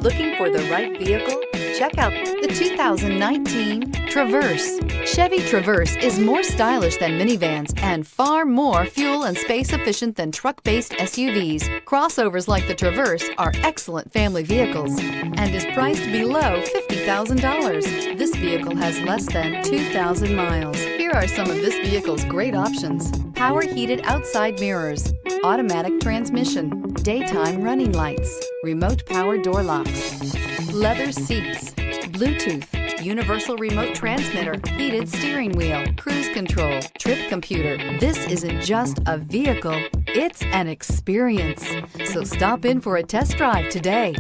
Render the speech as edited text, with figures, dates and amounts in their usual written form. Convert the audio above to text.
Looking for the right vehicle? Check out the 2019 Traverse. Chevy Traverse is more stylish than minivans and far more fuel and space efficient than truck-based SUVs. Crossovers like the Traverse are excellent family vehicles and is priced below $50,000. This vehicle has less than 2,000 miles. Here are some of this vehicle's great options: power heated outside mirrors, automatic transmission, daytime running lights, remote power door locks, leather seats, Bluetooth, universal remote transmitter, heated steering wheel, cruise control, trip computer. This isn't just a vehicle, it's an experience. So stop in for a test drive today.